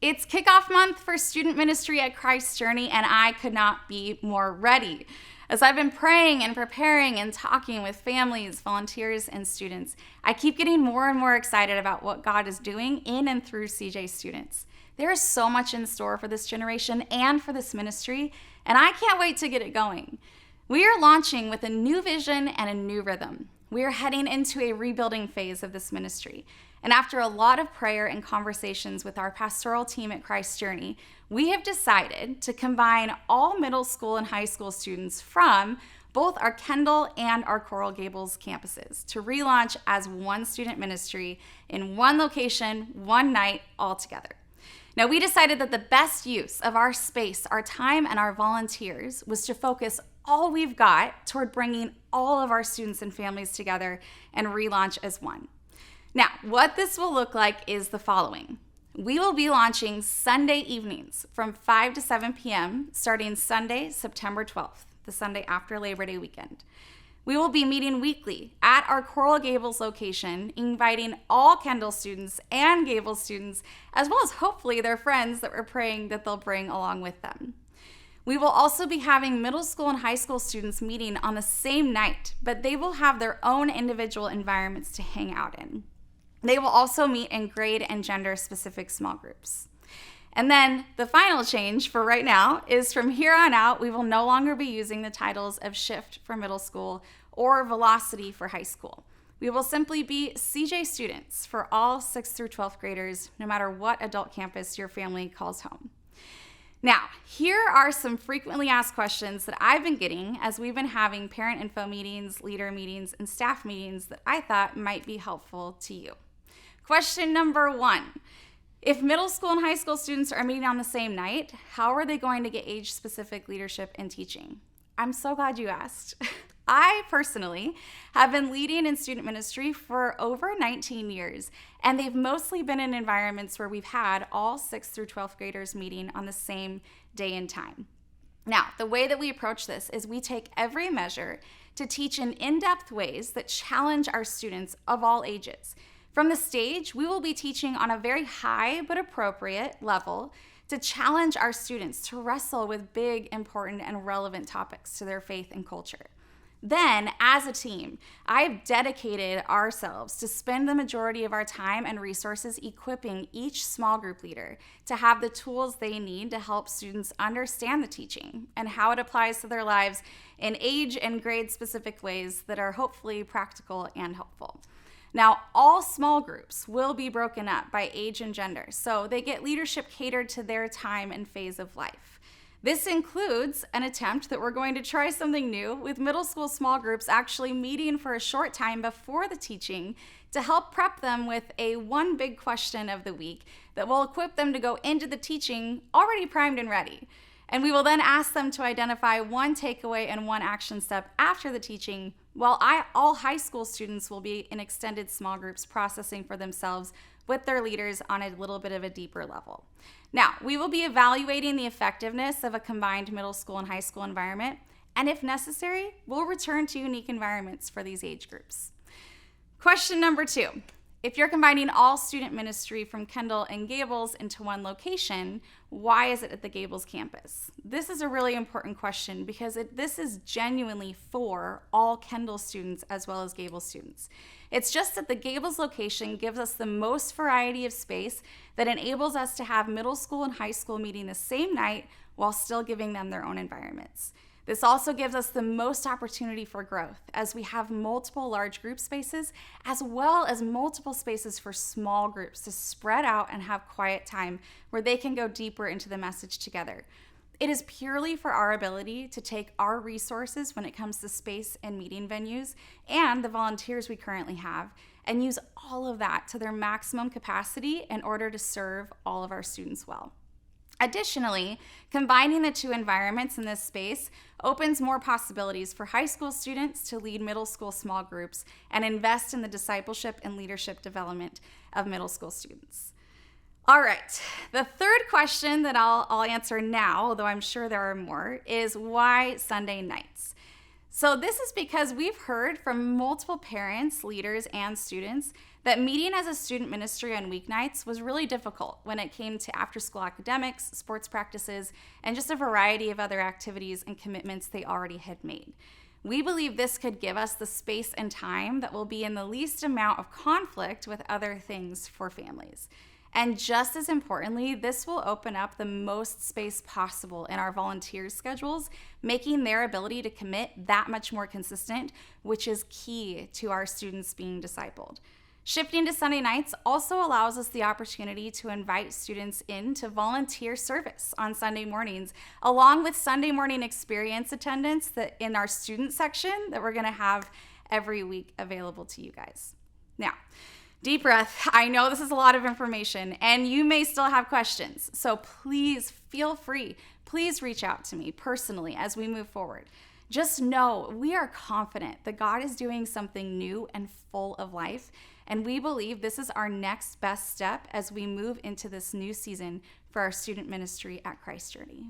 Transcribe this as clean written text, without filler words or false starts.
It's kickoff month for student ministry at Christ Journey, and I could not be more ready. As I've been praying and preparing and talking with families, volunteers, and students, I keep getting more and more excited about what God is doing in and through CJ students. There is so much in store for this generation and for this ministry, and I can't wait to get it going. We are launching with a new vision and a new rhythm. We are heading into a rebuilding phase of this ministry. And after a lot of prayer and conversations with our pastoral team at Christ Journey, we have decided to combine all middle school and high school students from both our Kendall and our Coral Gables campuses to relaunch as one student ministry in one location, one night, all together. Now, we decided that the best use of our space, our time, and our volunteers was to focus all we've got toward bringing all of our students and families together and relaunch as one. Now, what this will look like is the following. We will be launching Sunday evenings from 5 to 7 p.m. starting Sunday, September 12th, the Sunday after Labor Day weekend. We will be meeting weekly at our Coral Gables location, inviting all Kendall students and Gables students, as well as hopefully their friends that we're praying that they'll bring along with them. We will also be having middle school and high school students meeting on the same night, but they will have their own individual environments to hang out in. They will also meet in grade and gender-specific small groups. And then the final change for right now is from here on out, we will no longer be using the titles of Shift for middle school or Velocity for high school. We will simply be CJ students for all 6th through 12th graders, no matter what adult campus your family calls home. Now, here are some frequently asked questions that I've been getting as we've been having parent info meetings, leader meetings, and staff meetings that I thought might be helpful to you. Question number 1. If middle school and high school students are meeting on the same night, how are they going to get age-specific leadership and teaching? I'm so glad you asked. I personally have been leading in student ministry for over 19 years, and they've mostly been in environments where we've had all 6th through 12th graders meeting on the same day and time. Now, the way that we approach this is we take every measure to teach in in-depth ways that challenge our students of all ages. From the stage, we will be teaching on a very high but appropriate level to challenge our students to wrestle with big, important, and relevant topics to their faith and culture. Then, as a team, I've dedicated ourselves to spend the majority of our time and resources equipping each small group leader to have the tools they need to help students understand the teaching and how it applies to their lives in age and grade-specific ways that are hopefully practical and helpful. Now, all small groups will be broken up by age and gender, so they get leadership catered to their time and phase of life. This includes an attempt that we're going to try something new with middle school small groups actually meeting for a short time before the teaching to help prep them with a one big question of the week that will equip them to go into the teaching already primed and ready. And we will then ask them to identify one takeaway and one action step after the teaching, while all high school students will be in extended small groups processing for themselves with their leaders on a little bit of a deeper level. Now, we will be evaluating the effectiveness of a combined middle school and high school environment, and if necessary, we'll return to unique environments for these age groups. Question number 2. If you're combining all student ministry from Kendall and Gables into one location, why is it at the Gables campus? This is a really important question because this is genuinely for all Kendall students as well as Gables students. It's just that the Gables location gives us the most variety of space that enables us to have middle school and high school meeting the same night while still giving them their own environments. This also gives us the most opportunity for growth as we have multiple large group spaces as well as multiple spaces for small groups to spread out and have quiet time where they can go deeper into the message together. It is purely for our ability to take our resources when it comes to space and meeting venues and the volunteers we currently have and use all of that to their maximum capacity in order to serve all of our students well. Additionally, combining the two environments in this space opens more possibilities for high school students to lead middle school small groups and invest in the discipleship and leadership development of middle school students. All right, the third question that I'll answer now, although I'm sure there are more, is why Sunday nights? So this is because we've heard from multiple parents, leaders, and students that meeting as a student ministry on weeknights was really difficult when it came to after-school academics, sports practices, and just a variety of other activities and commitments they already had made. We believe this could give us the space and time that will be in the least amount of conflict with other things for families. And just as importantly, this will open up the most space possible in our volunteers' schedules, making their ability to commit that much more consistent, which is key to our students being discipled. Shifting to Sunday nights also allows us the opportunity to invite students in to volunteer service on Sunday mornings, along with Sunday morning experience attendance that in our student section that we're going to have every week available to you guys. Now, deep breath. I know this is a lot of information and you may still have questions, so please feel free. Please reach out to me personally as we move forward. Just know we are confident that God is doing something new and full of life, and we believe this is our next best step as we move into this new season for our student ministry at Christ Journey.